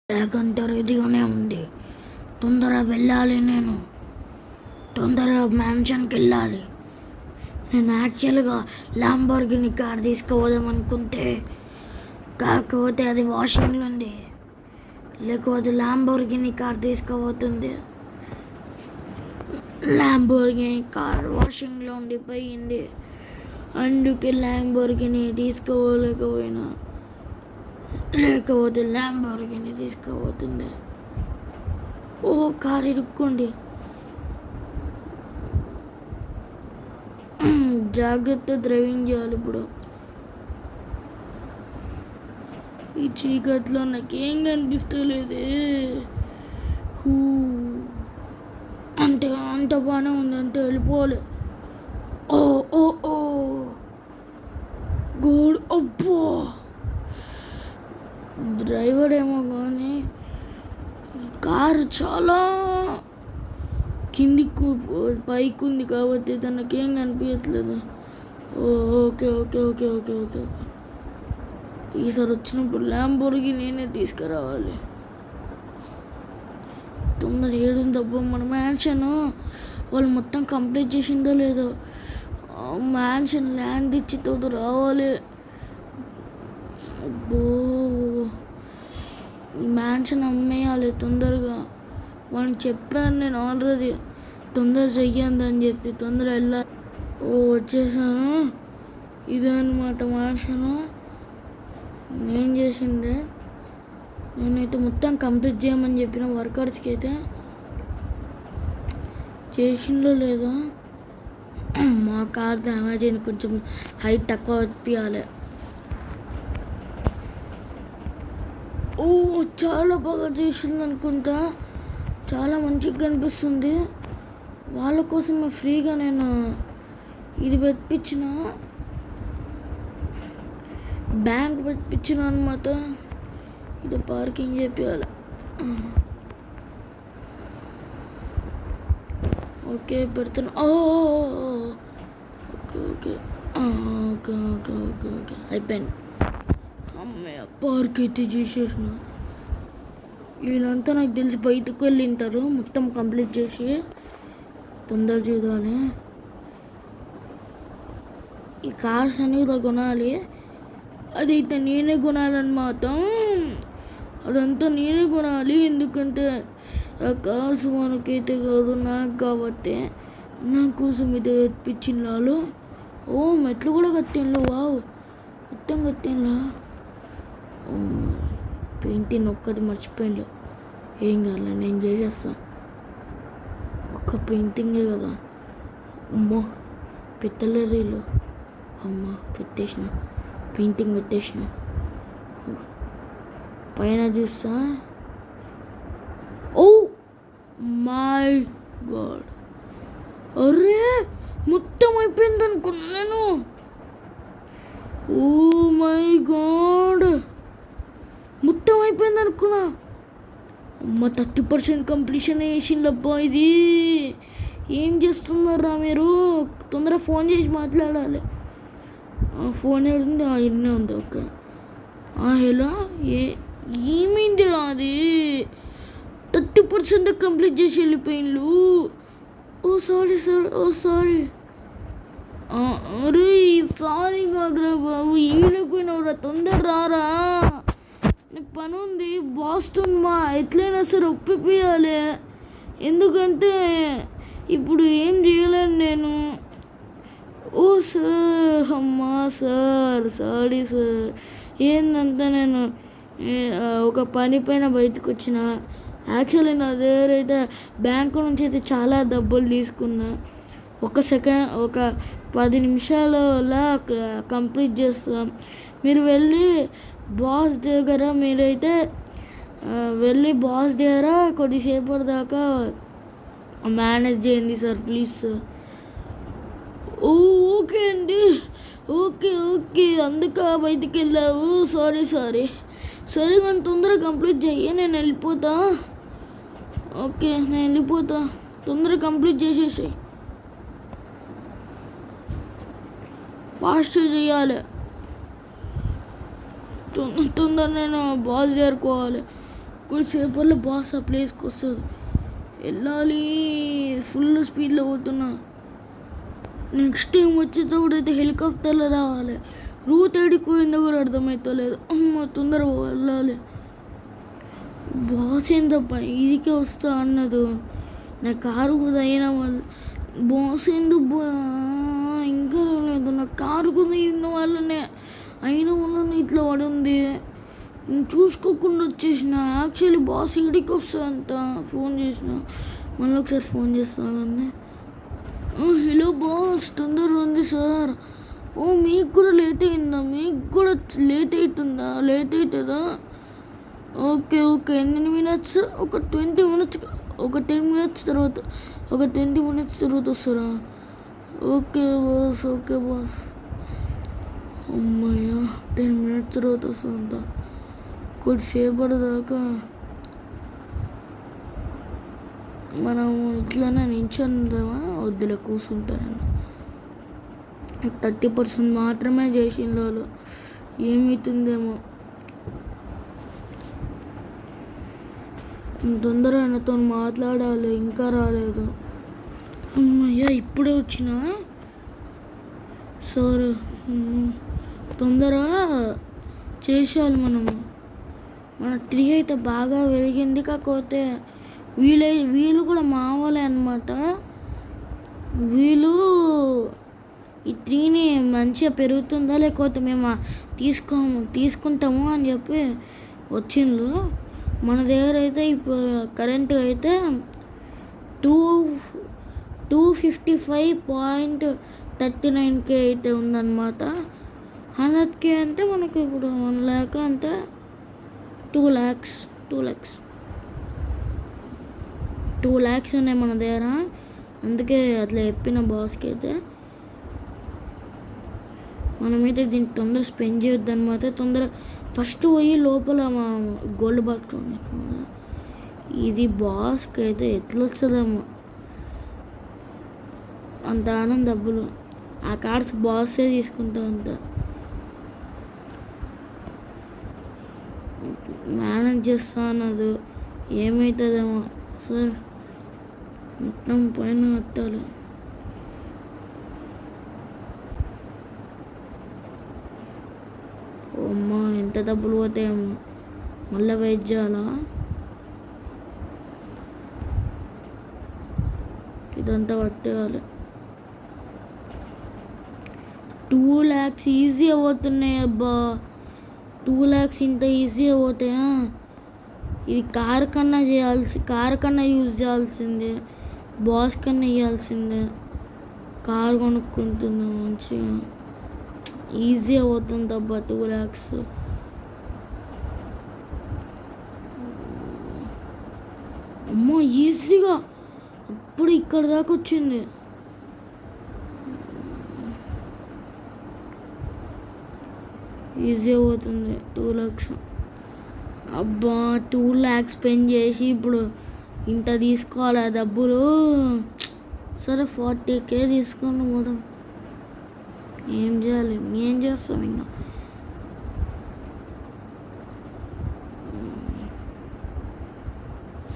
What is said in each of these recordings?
గంట రెడీగానే ఉంది. తొందరగా వెళ్ళాలి. నేను తొందరగా మ్యాన్షన్కి వెళ్ళాలి. నేను యాక్చువల్గా ల్యాంబోర్గిని కార్ తీసుకుపోదాం అనుకుంటే, కాకపోతే అది వాషింగ్లో ఉంది. లేకపోతే ల్యాంబోర్గిని కార్ తీసుకుపోతుంది. ల్యాంబోర్గిని కార్ వాషింగ్లో ఉండిపోయింది. అందుకే ల్యాంబోర్గిని తీసుకుపోలేకపోయినా, లేకపోతే ల్యాంబోర్గిని తీసుకుపోతుంది. ఓ కారు ఇరుక్కోండి. జాగ్రత్త డ్రైవింగ్ చేయాలి. ఇప్పుడు ఈ చీకట్లో నాకేం కనిపిస్తలేదే. అంటే అంత బాగానే ఉంది. అంటే వెళ్ళిపోవాలి. ఓ ఓ ఓ గోడ్. అబ్బో, డ్రైవర్ ఏమో కానీ కారు చాలా కిందికి పైకి ఉంది కాబట్టి తనకేం కనిపించట్లేదు. Okay okay okay okay okay okay ఈసారి వచ్చినప్పుడు ల్యాంబోర్గిని నేనే తీసుకురావాలి. తొందర ఏడుందబ్బా. మన మ్యాన్షన్ వాళ్ళు మొత్తం కంప్లీట్ చేసిందో లేదో. మ్యాన్షన్ ల్యాండ్ ఇచ్చి తోడు రావాలి. అబ్బో, ఈ మ్యాన్షన్ అమ్మేయాలి తొందరగా. వాళ్ళకి చెప్పాను నేను ఆల్రెడీ, తొందర చెయ్యండి అని చెప్పి. తొందర వెళ్ళాలి. ఓ వచ్చేసాను. ఇదే అన్నమాట మ్యాన్షన్. నేను చేసిందే. నేనైతే మొత్తం కంప్లీట్ చేయమని చెప్పిన వర్కర్స్కి. అయితే చేసిందో లేదో. మా కార్ డ్యామేజ్ అయింది. కొంచెం హైట్ తక్కువ ఇప్పించాలి. ఓ చాలా బాగా చేసింది అనుకుంటా. చాలా మంచిగా కనిపిస్తుంది. వాళ్ళ కోసమే ఫ్రీగా నేను ఇది పెట్టించిన, బ్యాంక్ పెట్టించిన అనమాట. ఇది పార్కింగ్ చేయాలి. ఓకే పెడుతున్నా. Okay okay okay okay okay okay అయిపోయింది. అమ్మయ్య, పార్క్ అయితే చేసేసిన. వీళ్ళంతా నాకు తెలిసి బయటకు వెళ్ళింటారు. మొత్తం కంప్లీట్ చేసి తొందర చూడాలి. ఈ కార్స్ అనేది కొనాలి. అదైతే నేనే కొనాలన్నమాట. అదంతా నేనే కొనాలి. ఎందుకంటే ఆ కార్స్ మనకైతే కాదు, నాకు కాబట్టి. నా కోసం ఇది తెప్పించిన వాళ్ళు. ఓ మెట్లు కూడా కట్టిండ్రు. వావ్, మొత్తం కట్టిండ్రా. పెయింటింగ్ ఒక్కటి మర్చిపోయిండు. ఏం కాదు, నేను చేసేస్తాను. ఒక్క పెయింటింగే కదా. అమ్మో పెట్టలేరు వీళ్ళు. అమ్మ పెట్టేసిన, పెయింటింగ్ పెట్టేసిన. పైన చూస్తా. ఓ మై గాడ్, అరే మొత్తం అయిపోయింది అనుకున్నా నేను. ఓ మై గాడ్, మొత్తం అయిపోయింది అనుకున్నా. అమ్మ 30% కంప్లీషన్ వేసిందబ్బా. ఇది ఏం చేస్తున్నారా మీరు? తొందరగా ఫోన్ చేసి మాట్లాడాలి. ఫోన్ ఎవరింది? ఇన్నే ఉంది. ఓకే. హలో, ఏమైందిరా? అది 30% కంప్లీట్ చేసి వెళ్ళిపోయిండు. ఓ సారీ సార్, ఓ సారీ. అరే సారీ కాదురా బాబు, ఈడపోయినవురా. తొందర రారా, నాకు పని ఉంది. బాస్టన్ మా ఎట్లయినా సరే ఒప్పిపోయాలి. ఎందుకంటే ఇప్పుడు ఏం చేయలేను నేను. ఓ సార్, అమ్మా సార్, సారీ సార్. ఏందంటే నేను ఒక పని పైన బయటకు వచ్చిన. యాక్చువల్లీ నా దగ్గర అయితే బ్యాంకు నుంచి అయితే చాలా డబ్బులు తీసుకున్నా. ఒక 10 నిమిషాలలో కంప్లీట్ చేస్తాం. మీరు వెళ్ళి బాస్ దగ్గర, మీరైతే వెళ్ళి బాస్ దగ్గర కొద్దిసేపటి దాకా మేనేజ్ చేయండి సార్, ప్లీజ్ సార్. ఓకే అండి, ఓకే ఓకే. అందుక బయటికి వెళ్ళావు. Sorry sorry. సరే కానీ తొందరగా కంప్లీట్ చెయ్యి, నేను వెళ్ళిపోతా. ఓకే నేను వెళ్ళిపోతా. తొందరగా కంప్లీట్ చేసేసి ఫాస్ట్ చేయాలి. తొందర నేను బాస్ చేరుకోవాలి. కొద్దిసేపట్లో బాస్ ఆ ప్లేస్కి వస్తుంది. వెళ్ళాలి, ఫుల్ స్పీడ్లో పోతున్నా. నెక్స్ట్ టైం వచ్చేటప్పుడు అయితే హెలికాప్టర్లో రావాలి. రూట్ ఏడిపోయిందో కూడా అర్థమవుతలేదు. అమ్మ తొందరగా వెళ్ళాలి. బాస్ ఏందప్ప ఇదికే వస్తా అన్నదు. నా కారు కూడా అయిన వాళ్ళు బాస్ ఎందుకు ఇంకా రాలేదు. నా కారు కూడా అయిన వాళ్ళనే అయిన వాళ్ళని ఇట్లా పడుంది. చూసుకోకుండా వచ్చేసిన. యాక్చువల్లీ బాస్ ఇడికి వస్తుందంట. ఫోన్ చేసిన, మళ్ళీ ఒకసారి ఫోన్ చేస్తాను. హలో బాస్, తొందరగా ఉంది సార్. మీకు కూడా లేట్ అయిందా? మీకు కూడా లేట్ అవుతుందా? లేట్ అవుతుందా? ఓకే ఎన్ని మినిట్స్? ఒక 20 మినిట్స్, ఒక 10 మినిట్స్ తర్వాత, ఒక 20 మినిట్స్ తర్వాత వస్తారా? Okay boss. అమ్మయ్య, 10 మినిట్స్ తర్వాత వస్తుందంట. కొద్దిసేపటి దాకా మనం ఇట్లానే నించుందామా? వద్దులే, కూర్చుంటానని. 30% మాత్రమే చేసిన వాళ్ళు. ఏమవుతుందేమో. తొందరగా ఆయనతో మాట్లాడాలి, ఇంకా రాలేదు. అమ్మయ్య, ఇప్పుడే వచ్చిన. సార్ తొందరగా చేసేయాలి మనము. మన 3 అయితే బాగా వెలిగింది. కాకపోతే వీళ్ళు కూడా మామూలే అనమాట. వీళ్ళు ఈ 3ని మంచిగా పెరుగుతుందా లేకపోతే మేము తీసుకుంటాము అని చెప్పి వచ్చిండ్రు. మన దగ్గర అయితే ఇప్పుడు కరెంట్గా అయితే 255.39K అయితే ఉందన్నమాట. 100K అంటే మనకు ఇప్పుడు 1 lakh అంటే 2 lakhs ఉన్నాయి మన దగ్గర. అందుకే అట్లా చెప్పిన బాస్కి అయితే. మనమైతే దీన్ని తొందర స్పెండ్ చేయొద్దు అనమాట. తొందర ఫస్ట్ పోయి లోపల మా గోల్డ్ పట్టుకోండి. ఇది బాస్కి అయితే ఎట్లా వస్తుందేమో అంత ఆనంద డబ్బులు. ఆ కార్డ్స్ బాసే తీసుకుంటా అంత. మేనేజ్ చేస్తా అన్నది ఏమవుతుందేమో సార్. మొత్తం పైన వస్తాడు. అమ్మా, ఎంత డబ్బులు పోతాయేమో. మళ్ళీ వెయిట్ చేయాలా? ఇదంతా కట్టేయాలి. 2 lakhs ఈజీ అవుతున్నాయి అబ్బా. 2 lakhs ఇంత ఈజీ అవుతాయా? ఇది కార్ కన్నా యూజ్ చేయాల్సిందే. బాస్ కన్నా ఇవ్వాల్సిందే. కారు కొనుక్కుంటుంది మంచిగా. ఈజీ అవుతుంది అబ్బా 2 lakhs. అమ్మో, ఈజీగా అప్పుడు ఇక్కడ దాకా వచ్చింది. ఈజీ అవుతుంది 2 lakhs. అబ్బా, 2 lakhs స్పెండ్ చేసి ఇప్పుడు ఇంత తీసుకోవాలి డబ్బులు. సరే 40K తీసుకొని పోదాం. ఏం చేయాలి? ఏం చేస్తాం ఇంకా.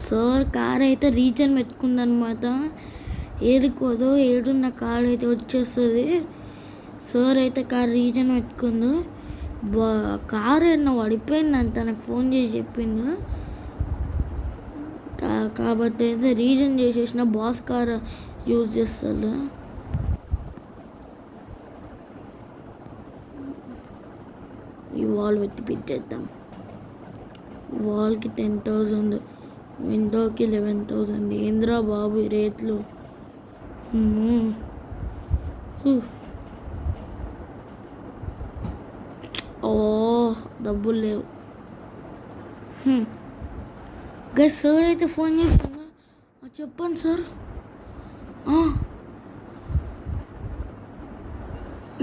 సార్ కార్ అయితే రీజన్ పెట్టుకుందనమాట. ఏడుకోదు, ఏడున్న కార్ అయితే వచ్చేస్తుంది. సార్ అయితే కార్ రీజన్ పెట్టుకుంది. కార్ ఏమన్నా పడిపోయిందంట, నాకు ఫోన్ చేసి చెప్పిండు. కాబట్టి అయితే రీజన్ చేసేసిన బాస్ కార్ యూజ్ చేస్తాడు. ఈ వాల్ పెట్టి పెట్టేద్దాం. వాల్కి 10,000, విండోకి 11,000. ఏంద్రా బాబు ఈ రేట్లు. డబ్బులు లేవు. గైస్, సార్ అయితే ఫోన్ చేస్తున్నా. చెప్పండి సార్.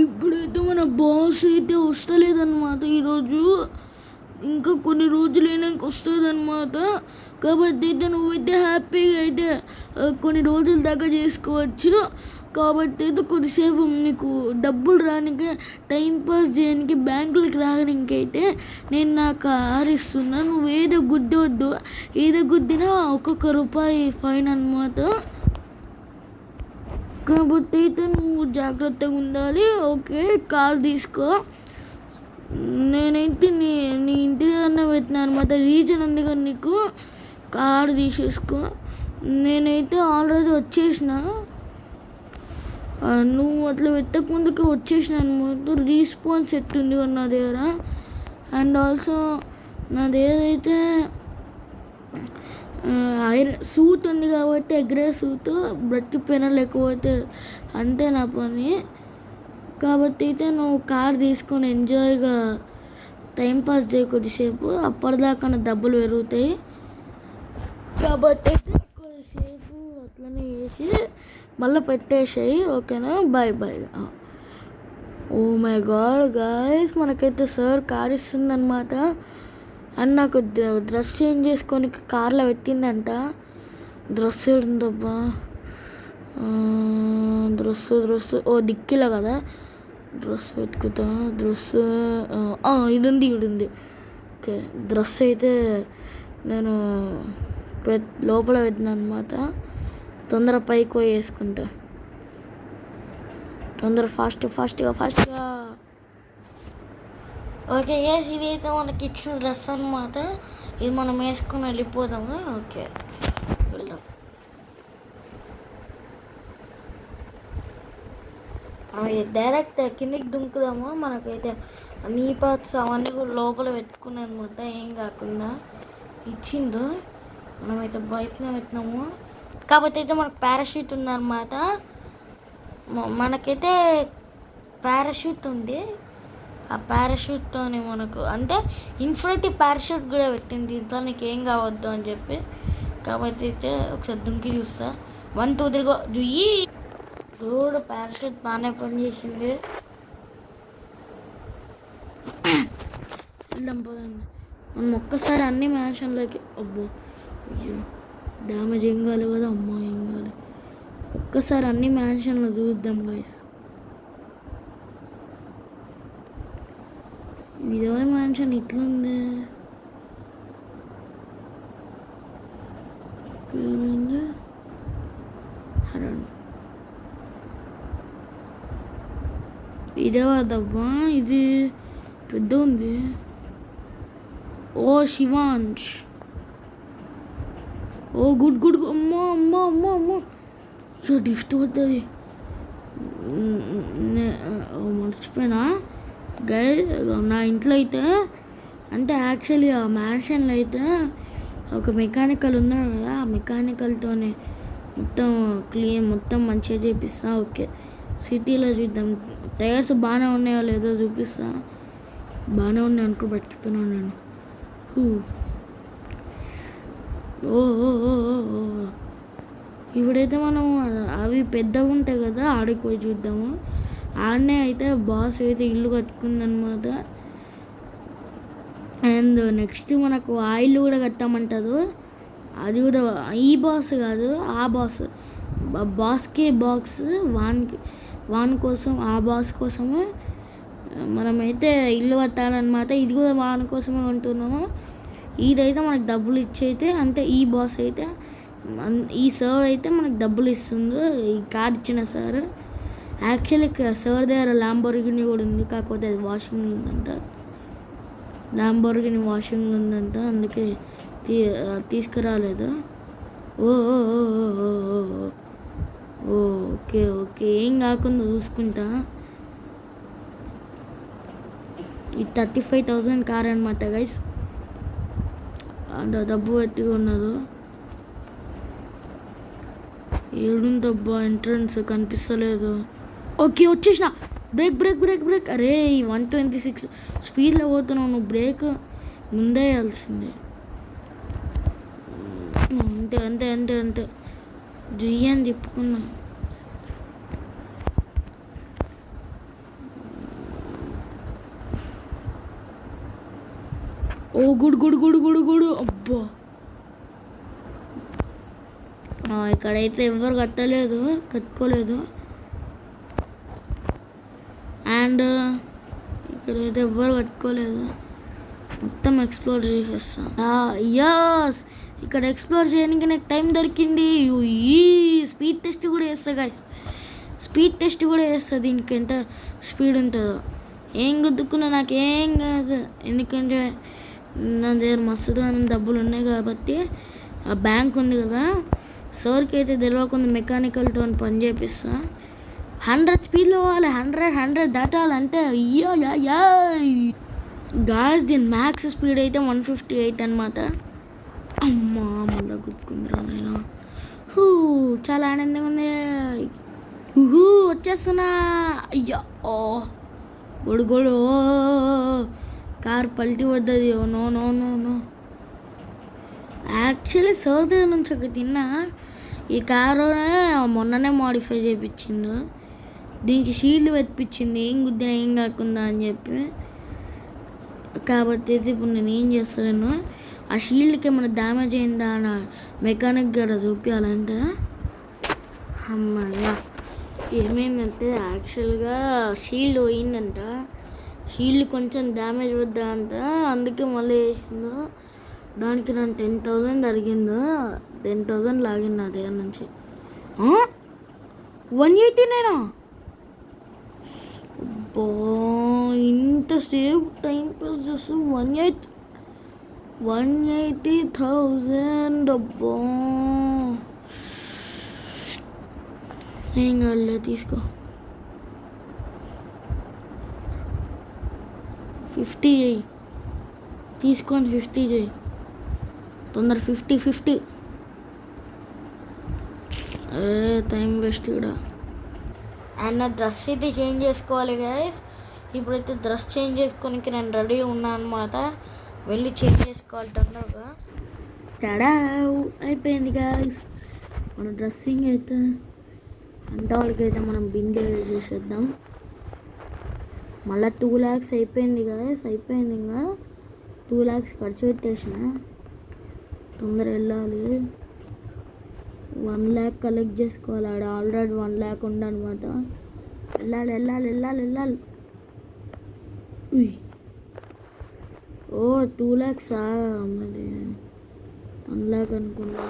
ఇప్పుడైతే మన బాస్ అయితే వస్తలేదన్నమాట ఈరోజు. ఇంకా కొన్ని రోజులు అయినాక వస్తుంది అనమాట. కాబట్టి అయితే నువ్వైతే హ్యాపీగా అయితే కొన్ని రోజుల దాకా చేసుకోవచ్చు. కాబట్టి అయితే కొద్దిసేపు నీకు డబ్బులు రానికి టైం పాస్ చేయడానికి బ్యాంకులకు రానికైతే నేను నా కార్ ఇస్తున్నా. నువ్వు ఏదో గుద్దవద్దు, ఏదో గుద్దినా ఒక్కొక్క రూపాయి ఫైన్ అన్నమాట. కాబట్టి అయితే నువ్వు జాగ్రత్తగా ఉండాలి. ఓకే, కార్ తీసుకో. నేనైతే నీ ఇంటి దగ్గరనే పెట్టినా అనమాట. రీజన్ ఉంది కదా నీకు, కార్ తీసేసుకో. నేనైతే ఆల్రెడీ వచ్చేసిన, నువ్వు అట్లా పెట్టక ముందుకు వచ్చేసిన అనమాట. రెస్పాన్స్ సెట్ ఉంది కదా నా దగ్గర. అండ్ ఆల్సో నా దగ్గర అయితే ఐరన్ సూట్ ఉంది కాబట్టి ఎగ్రే సూట్ బ్రతికిపోయినా, లేకపోతే అంతే నా పని. కాబట్టి అయితే నువ్వు కార్ తీసుకొని ఎంజాయ్గా టైంపాస్ చేయ కొద్దిసేపు. అప్పటిదాకా నా డబ్బులు పెరుగుతాయి కాబట్టి అయితే కొద్దిసేపు అట్లనే చేసి మళ్ళీ పెట్టేసాయి. ఓకేనా, bye bye. Oh my God guys, మనకైతే సార్ కార్ ఇస్తుందన్నమాట. అని నాకు డ్రెస్ చేంజ్ చేసుకొని కార్లో పెట్టిందంట. డ్రెస్ ఏడుందబ్బా, డ్రెస్ ఓ డిక్కీలో కదా డ్రెస్ పెట్టుకుంటా. డ్రెస్ ఇది ఉంది. ఓకే, డ్రెస్ అయితే నేను లోపల పెట్టినా అనమాట. తొందర పైకి పోయి వేసుకుంటా, తొందర ఫాస్ట్గా. ఓకే గైస్, ఇది అయితే మనకి ఇచ్చిన డ్రెస్ అనమాట. ఇది మనం వేసుకొని వెళ్ళిపోదాము. ఓకే, వెళ్దాం. డైరెక్ట్ కిందికి దుంకుదాము. మనకైతే నీ పాత్ర అవన్నీ కూడా లోపల పెట్టుకున్నాను అనమాట, ఏం కాకుండా ఇచ్చిందో. మనమైతే బయటనే పెట్టినాము కాబట్టి అయితే మనకు పారాషూట్ ఉందన్నమాట. మనకైతే పారాషూట్ ఉంది. ఆ పారాషూట్తోనే మనకు అంటే ఇన్ఫినిటీ పారాషూట్ కూడా పెట్టింది దీంట్లో, నీకు ఏం కావద్దు అని చెప్పి. కాబట్టి అయితే ఒకసారి దుంకి చూస్తా. 1 2 3 జుయ్యి. రోడ్ పారాషూట్ బాగానే పనిచేసింది. వెళ్దాం పోదాం. మనం ఒక్కసారి అన్ని మ్యాన్షన్లోకి, అబ్బో అయ్యో డ్యామేజ్ ఏం కాలేదు కదా, అమ్మా ఏం కాలేదు. ఒక్కసారి అన్ని మ్యాన్షన్లో చూద్దాం గైస్. ఇదెవరి మ్యాన్షన్ ఇట్లుంది? హరణ్, ఇదేవదబ్బా, ఇది పెద్ద ఉంది. ఓ శివాంష్, ఓ గుడ్. అమ్మో ఇక గిఫ్ట్ అవుతుంది. మర్చిపోయినా గైస్, నా ఇంట్లో అయితే అంటే యాక్చువల్లీ ఆ మ్యాన్షన్లో అయితే ఒక మెకానికల్ ఉన్నాడు కదా, ఆ మెకానికల్తోనే మొత్తం మంచిగా చేపిస్తా. ఓకే, సిటీలో చూద్దాం. టైర్స్ బాగానే ఉన్నాయో లేదో చూపిస్తా. బాగానే ఉన్నాయి అనుకో, బతికిపోయినాను నేను. ఓ ఇప్పుడైతే మనం అవి పెద్దవి ఉంటాయి కదా, ఆడికి పోయి చూద్దాము. ఆడనే అయితే బాస్ అయితే ఇల్లు కట్టుకుందనమాట. అండ్ నెక్స్ట్ మనకు ఆ ఇల్లు కూడా కట్టామంటారు. అది కూడా ఈ బాస్ కాదు, ఆ బాస్కే బాక్స్ వాన్ కోసం, ఆ బాస్ కోసమే మనమైతే ఇల్లు కట్టాలన్నమాట. ఇది కూడా వాన్ కోసమే ఉంటున్నాము. ఇదైతే మనకు డబ్బులు ఇచ్చైతే అంటే ఈ బాస్ అయితే, ఈ సార్ అయితే మనకు డబ్బులు ఇస్తుంది. ఈ కార్ ఇచ్చిన సార్ యాక్చువల్లీ సార్ దగ్గర ల్యాంబోర్గిని కూడా ఉంది, కాకపోతే అది వాషింగ్లో ఉందంట. ల్యాంబోర్గిని వాషింగ్లో ఉందంట, అందుకే తీసుకురాలేదు. ఓకే ఏం కాకుండా చూసుకుంటా. ఇది 35,000 కార్ అనమాట గైస్. అంత డబ్బు ఎత్తిగా ఉన్నది. ఏడుందబ్బా, ఎంట్రన్స్ కనిపిస్తలేదు. ఓకే వచ్చేసిన. బ్రేక్. అరే 126 స్పీడ్లో పోతున్నావు నువ్వు, బ్రేక్ ముందే వేయాల్సిందే. అంతే జుయ్యి అని తిప్పుకున్నా. ఓ గుడు అబ్బా, ఇక్కడైతే ఎవరు కట్టుకోలేదు. అండ్ ఇక్కడైతే ఎవ్వరు కట్టుకోలేదు, మొత్తం ఎక్స్ప్లోర్ చేసేస్తా. యస్, ఇక్కడ ఎక్స్ప్లోర్ చేయడానికి నాకు టైం దొరికింది. ఈ స్పీడ్ టెస్ట్ కూడా చేస్తా గైస్, స్పీడ్ టెస్ట్ కూడా చేస్తా. దీనికి ఎంత స్పీడ్ ఉంటుందో ఏం గుద్దుకున్నా నాకేం కాదు, ఎందుకంటే నా దగ్గర మస్తుగా డబ్బులు ఉన్నాయి కాబట్టి. ఆ బ్యాంక్ ఉంది కదా, సార్కి అయితే తెలియకుండా మెకానికల్తో పని చేపిస్తా. 100 స్పీడ్లో పోవాలి, 100 దాటాలంటే. అయ్యో గాస్, దీని మ్యాక్స్ స్పీడ్ అయితే 158 అనమాట. అమ్మా మళ్ళీ గుర్తుకుందిరా నేను. చాలా ఆనందంగా ఉంది. వచ్చేస్తున్నా. అయ్యో గొడుగొడు, కార్ పల్టీ వద్దది. No no no no actually sir దగ్గర నుంచి ఒక తిన్నా. ఈ కారు మొన్ననే మోడిఫై చేయించిండు, దీనికి షీల్డ్ వెతిపించింది ఏం గుద్దిన ఏం కాకుండా అని చెప్పి. కాబట్టి అయితే ఇప్పుడు నేను ఏం చేస్తాను, ఆ షీల్డ్కి ఏమైనా డ్యామేజ్ అయిందా అని మెకానిక్ గడ చూపించాలంటే. అమ్మయ్య, ఏమైందంటే యాక్చువల్గా షీల్డ్ పోయిందంట, షీల్డ్ కొంచెం డ్యామేజ్ వద్దా అంట, అందుకే మళ్ళీ వేసిందో. దానికి నన్ను 10,000 అడిగిందో, 10,000 లాగింది నా దగ్గర నుంచి. 180నేనా? అబ్బా, ఇంతసేపు టైం పాస్ చేస్తూ 180,000. అబ్బా ఏం కాదులే, తీసుకో. 50 చేయి, తీసుకొని 50 చేయి తొందర. 50 టైం వేస్ట్ కూడా. అండ్ నా డ్రెస్ అయితే చేంజ్ చేసుకోవాలి గైస్. ఇప్పుడైతే డ్రెస్ చేంజ్ చేసుకోనికి నేను రెడీ ఉన్నా అనమాట. వెళ్ళి చేంజ్ చేసుకోవాలి తొందరగా. తడా అయిపోయింది గైస్ మన డ్రెస్సింగ్ అయితే. అంతవరకు అయితే మనం బిందె చేసేద్దాం. మళ్ళీ 2 lakhs అయిపోయింది గైస్, అయిపోయింది. ఇంకా 2 lakhs ఖర్చు పెట్టేసిన. తొందర వెళ్ళాలి, 1 lakh కలెక్ట్ చేసుకోవాలి. ఆడ ఆల్రెడీ 1 lakh ఉండనమాట. వెళ్ళాలి. ఓ 2 lakhs అది 1 lakh అనుకున్నా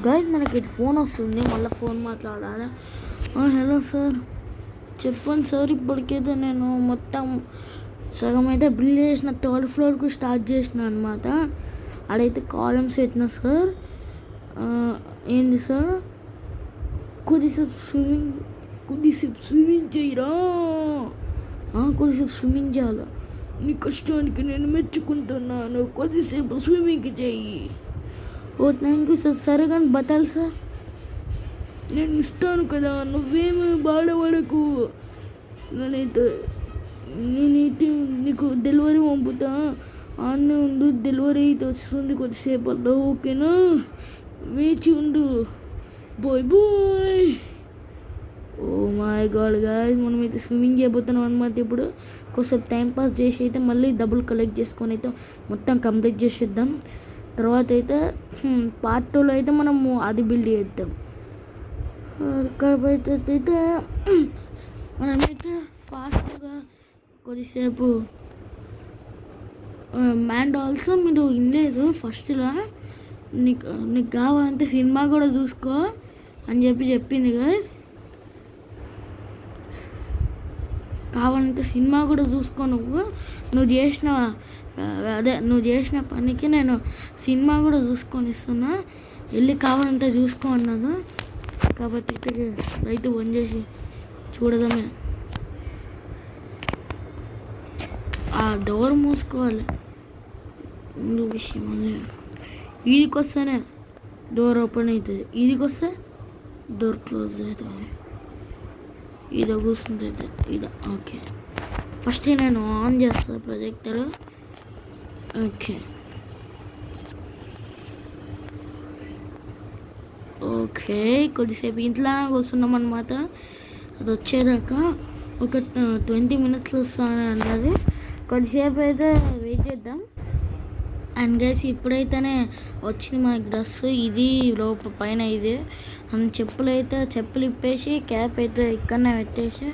గైస్. మనకి ఇది ఫోన్ వస్తుంది, మళ్ళీ ఫోన్ మాట్లాడాలి. హలో సార్, చెప్పండి సార్. ఇప్పటికైతే నేను మొత్తం సగం అయితే బిల్ చేసిన, 3rd floorకు స్టార్ట్ చేసిన అనమాట. ఆడైతే కాలమ్స్ పెట్టిన సార్. ఏంది సార్, కొద్దిసేపు స్విమ్మింగ్ చేయరా? కొద్దిసేపు స్విమ్మింగ్ చేయాలి. నీ కష్టానికి నేను మెచ్చుకుంటున్నాను, కొద్దిసేపు స్విమ్మింగ్ చేయి. ఓ థ్యాంక్ యూ సార్. సరే కానీ బతాలి సార్, నేను ఇస్తాను కదా, నువ్వేమి బాధపడకు. నేనైతే నీకు డెలివరీ పంపుతా, ఆన్నే ఉండు. డెలివరీ అయితే వస్తుంది కొద్దిసేపట్లో, ఓకేనా? వేచి ఉండు. Bye. Oh my God guys, మనమైతే స్విమ్మింగ్ చేయబోతున్నాం అనమాట. ఇప్పుడు కొంచెం టైంపాస్ చేసి అయితే మళ్ళీ డబ్బులు కలెక్ట్ చేసుకొని అయితే మొత్తం కంప్లీట్ చేసేద్దాం. తర్వాత అయితే part 2లో అయితే మనము అది బిల్డ్ చేద్దాం. ఇక్కడైతే మనమైతే ఫాస్ట్గా కొద్దిసేపు. అండ్ ఆల్సో మీరు వినలేదు ఫస్ట్లో, నీకు కావాలంటే సినిమా కూడా చూసుకో అని చెప్పింది గైస్. కావాలంటే సినిమా కూడా చూసుకో. నువ్వు చేసిన పనికి నేను సినిమా కూడా చూసుకొని ఇస్తున్నా. వెళ్ళి కావాలంటే చూసుకో అన్నది. కాబట్టి రైట్ బంద్ చేసి చూడదమే. ఆ డోర్ మూసుకోవాలి ముందు విషయం. అది ఈదికి వస్తేనే డోర్ ఓపెన్ అవుతుంది, ఈదికి వస్తే డోర్ క్లోజ్ అవుతుంది. ఇదో కూర్చుంది అయితే ఇదో. ఓకే, ఫస్ట్ నేను ఆన్ చేస్తాను ప్రొజెక్టర్. ఓకే కొద్దిసేపు ఇంట్లో కూర్చున్నాం అనమాట. అది వచ్చేదాకా ఒక 20 minutes వస్తాను అన్నది. కొద్దిసేపు అయితే వెయిట్ చేద్దాం. అండ్ గైస్ ఇప్పుడైతేనే వచ్చింది మనకి డ్రెస్. ఇది పైన ఇది చెప్పులు ఇప్పేసి క్యాప్ అయితే ఇక్కడనే పెట్టేసి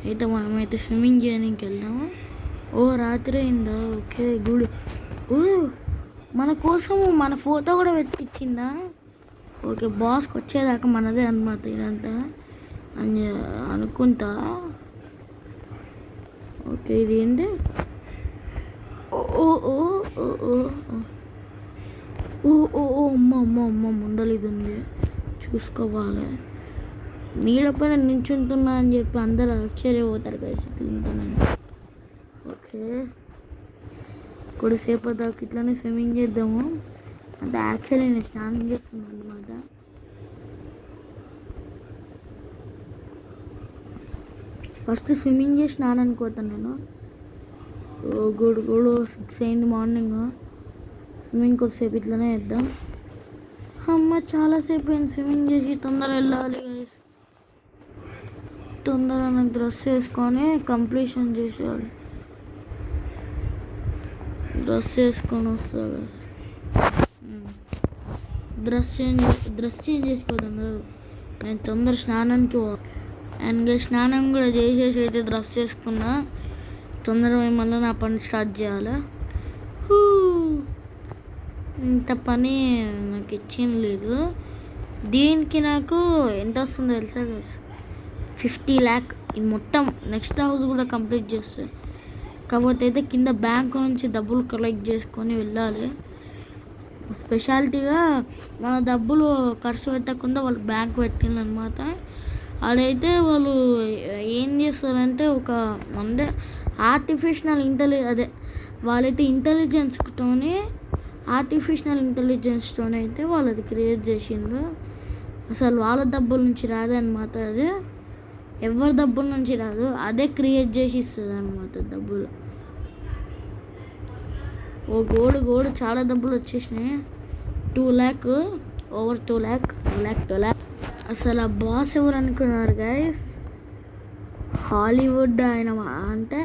అయితే మనమైతే స్విమ్మింగ్ చేయడానికి వెళ్దాము. ఓ రాత్రి అయిందా? Okay good. ఓ మన కోసం మన ఫోటో కూడా పెట్టించిందా? ఓకే బాస్కి వచ్చేదాకా మనదే అనమాట ఇదంతా అని అనుకుంటా. ఓకే ఇది ఏంటి? ఓ ఓ ఓ ఓ ఓ ఓ ఓ ఓ అమ్మ అమ్మ అమ్మ ముందర ఇది ఉంది, చూసుకోవాలి. నీళ్ళ పైన నించుంటున్నా అని చెప్పి అందరూ ఆశ్చర్యపోతారు కదా ఇట్లుంటానని. ఓకే కొద్దిసేపు దాకా ఇట్లానే స్విమ్మింగ్ చేద్దాము. అంటే యాక్చువల్లీ నేను స్నానం చేస్తున్నాను అనమాట. ఫస్ట్ స్విమ్మింగ్ చేసి స్నానం అనుకోతాను నేను. గుడ్ 6 అయింది మార్నింగ్. స్విమ్మింగ్ కొద్దిసేపు ఇట్లనే వేద్దాం. అమ్మ చాలాసేపు అయింది స్విమ్మింగ్ చేసి, తొందర వెళ్ళాలి. తొందరగా నాకు డ్రెస్ వేసుకొని కంప్లీషన్ చేసేయాలి. డ్రెస్ వేసుకొని వస్తా. డ్రెస్ చేంజ్ చేసుకోవడం కాదు, నేను తొందర స్నానానికి అండ్ స్నానం కూడా చేసేసి అయితే డ్రెస్ వేసుకున్నా. తొందరగా మళ్ళీ నా పని స్టార్ట్ చేయాలి. ఇంత పని నాకు ఇచ్చింది లేదు. దీనికి నాకు ఎంత వస్తుందో తెలుసా గైస్? 50 lakh. ఇది మొత్తం నెక్స్ట్ హౌస్ కూడా కంప్లీట్ చేస్తాయి. కాకపోతే అయితే కింద బ్యాంకు నుంచి డబ్బులు కలెక్ట్ చేసుకొని వెళ్ళాలి. స్పెషాలిటీగా మన డబ్బులు ఖర్చు పెట్టకుండా వాళ్ళు బ్యాంకు పెట్టింది అనమాట. అదైతే వాళ్ళు ఏం చేస్తారంటే అంటే వాళ్ళైతే ఆర్టిఫిషియల్ ఇంటెలిజెన్స్తోనే అయితే వాళ్ళు అది క్రియేట్ చేసిండ్రు. అసలు వాళ్ళ డబ్బుల నుంచి రాదనమాట. అది ఎవరి డబ్బుల నుంచి రాదు, అదే క్రియేట్ చేసి ఇస్తుంది అనమాట డబ్బులు. ఓ గోడు చాలా డబ్బులు వచ్చేసినాయి. 2 lakh, ఓవర్ 2 lakh. అసలు ఆ బాస్ ఎవరు అనుకున్నారు గైస్? హాలీవుడ్ ఆయన, అంటే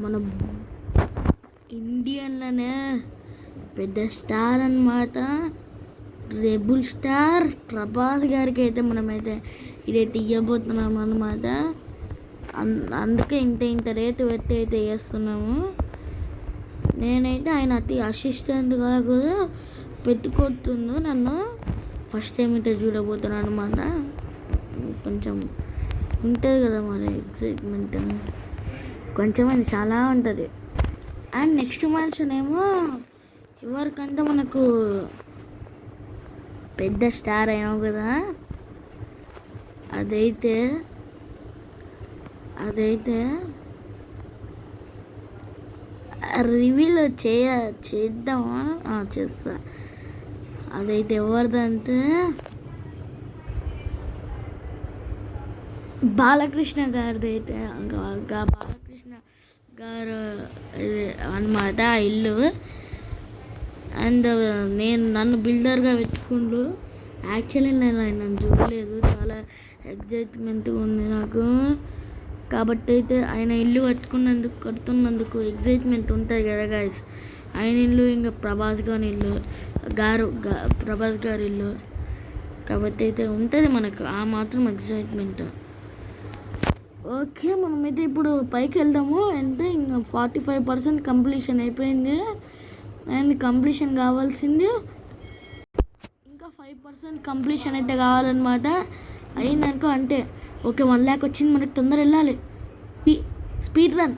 మన ఇండియన్లోనే పెద్ద స్టార్ అన్నమాట. రెబుల్ స్టార్ ప్రభాస్ గారికి అయితే మనమైతే ఇదైతే ఇవ్వబోతున్నాము అన్నమాట. అందుకే ఇంత రేటు పెట్టి అయితే వేస్తున్నాము. నేనైతే ఆయన అసిస్టెంట్ కాకుండా పెట్టుకొస్తుండు నన్ను. ఫస్ట్ టైం అయితే చూడబోతున్నాను అన్నమాట. కొంచెం ఉంటుంది కదా మరి ఎక్సైట్మెంట్, కొంచెం అది చాలా ఉంటుంది. అండ్ నెక్స్ట్ మనిషినేమో ఎవరికంటే మనకు పెద్ద స్టార్ అయినావు కదా, అదైతే రివీల్ చేద్దామా? చేస్తా. అదైతే ఎవరిదంటే బాలకృష్ణ గారిది. అయితే బాలకృష్ణ గారు అన్నమాట ఇల్లు. అండ్ నన్ను బిల్డర్గా వెతుకుండు. యాక్చువల్లీ నేను ఆయన చూడలేదు, చాలా ఎగ్జైట్మెంట్గా ఉంది నాకు. కాబట్టి అయితే ఆయన ఇల్లు కడుతున్నందుకు ఎగ్జైట్మెంట్ ఉంటుంది కదా గైస్. ఆయన ఇల్లు ఇంకా ప్రభాస్ గారి ఇల్లు కాబట్టి అయితే ఉంటుంది మనకు ఆ మాత్రం ఎగ్జైట్మెంట్. ఓకే మనమైతే ఇప్పుడు పైకి వెళ్దాము. అంటే ఇంకా 45% కంప్లీషన్ అయిపోయింది. అండ్ కంప్లీషన్ కావాల్సింది ఇంకా 5% కంప్లీషన్ అయితే కావాలన్నమాట. అయిందనుకో అంటే ఓకే 1 lakh వచ్చింది, మనకి తొందర వెళ్ళాలి. Speed run.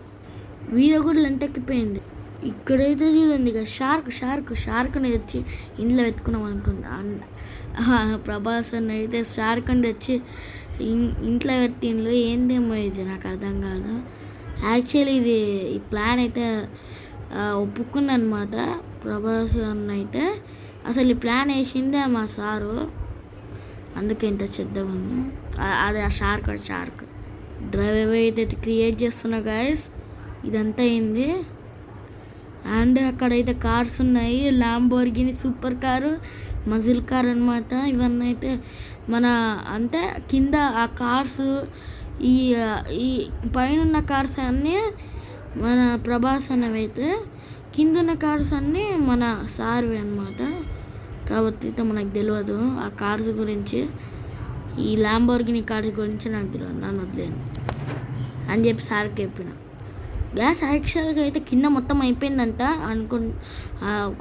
వీడియో కూడా లెంత్ ఎక్కిపోయింది. ఇక్కడైతే చూడండి ఇక షార్క్ని తెచ్చి ఇంట్లో పెట్టుకున్నాం అనుకుంటా. ప్రభాస్ అన్న అయితే షార్క్ని తెచ్చి ఇంట్లో పెట్టిండ్లు. ఏందేమో ఇది నాకు అర్థం కాదు. యాక్చువల్లీ ఈ ప్లాన్ అయితే ఒప్పుకున్నా అనమాట ప్రభాస్ అన్న అయితే. అసలు ఈ ప్లాన్ వేసిందే మా సారు, అందుకే ఇంత చెడ్డగా ఉంది. అదే ఆ షార్క్ డ్రైవ్ అయితే క్రియేట్ చేస్తున్నా గాయస్. ఇదంతా అయింది. అండ్ అక్కడైతే కార్స్ ఉన్నాయి, Lamborghini super car, muscle car అనమాట. ఇవన్నీ అయితే మన అంటే కింద ఆ కార్స్, ఈ పైన కార్స్ అన్నీ మన ప్రభాస్ అన్నవైతే, కింద ఉన్న కార్స్ అన్నీ మన సార్వి అనమాట. కాబట్టి అయితే మనకు తెలియదు ఆ కార్స్ గురించి. ఈ ల్యాంబోర్గిని కార్స్ గురించి నాకు తెలియదు, నన్ను వదిలేను. అని చెప్పి సార్కి చెప్పిన. గ్యాస్ యాక్చువల్గా అయితే కింద మొత్తం అయిపోయిందంట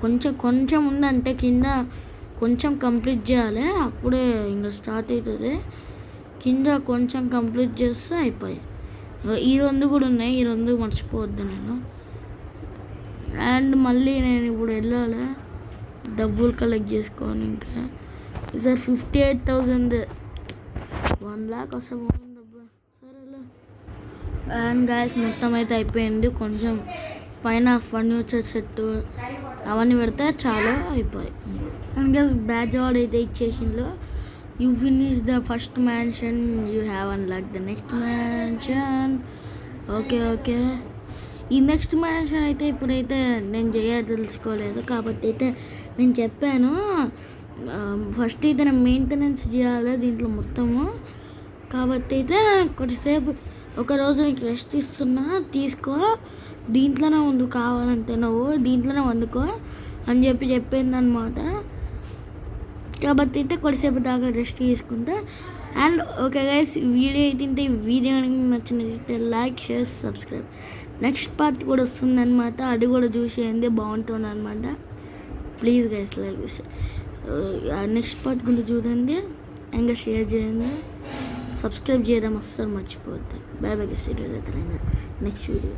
కొంచెం కొంచెం ఉందంటే కింద కొంచెం కంప్లీట్ చేయాలి, అప్పుడే ఇంకా స్టార్ట్ అవుతుంది. కింద కొంచెం కంప్లీట్ చేస్తే అయిపోయాయి. ఈ 2 కూడా ఉన్నాయి, ఈ 2 మర్చిపోవద్దు నేను. అండ్ మళ్ళీ నేను ఇప్పుడు వెళ్ళాలి డబ్బులు కలెక్ట్ చేసుకోని. ఇంకా సార్ 58,000, 1 lakh వస్తే బాగుందబ్బా. సరేలే. అండ్ గ్యాస్ మొత్తం అయితే అయిపోయింది. కొంచెం పైన ఫర్నిచర్ సెట్ అవన్నీ పెడితే చాలా అయిపోయాయి. అండ్ గ్యాస్ బ్యాచ్ వాడు అయితే ఇచ్చేసిందో, you finish the first mansion, you have unlock the next mansion. Okay. ఈ నెక్స్ట్ మ్యాన్షన్ అయితే ఇప్పుడైతే నేను తెలుసుకోలేదు కాబట్టి అయితే నేను చెప్పాను. ఫస్ట్ అయితే నేను మెయింటెనెన్స్ చేయాలి దీంట్లో మొత్తము, కాబట్టి అయితే కొద్దిసేపు ఒకరోజు నీకు రెస్ట్ ఇస్తున్నా, తీసుకో, దీంట్లోనే వండు, కావాలంటే నువ్వు దీంట్లోనే వండుకో అని చెప్పింది అనమాట. కాబట్టి అయితే కొద్దిసేపు దాకా రెస్ట్ తీసుకుంటా. అండ్ ఓకే గైస్, వీడియో అయితే వీడియో నచ్చినట్లయితే like, share, subscribe. Next part కూడా వస్తుందన్నమాట, అది కూడా చూసేయండి, బాగుంటుంది అనమాట. Please guys like next part కూడా చూడండి, ఇంకా షేర్ చేయండి, సబ్స్క్రైబ్ చేయడం అస్సలు మర్చిపోవద్దు. Bye guys, next video.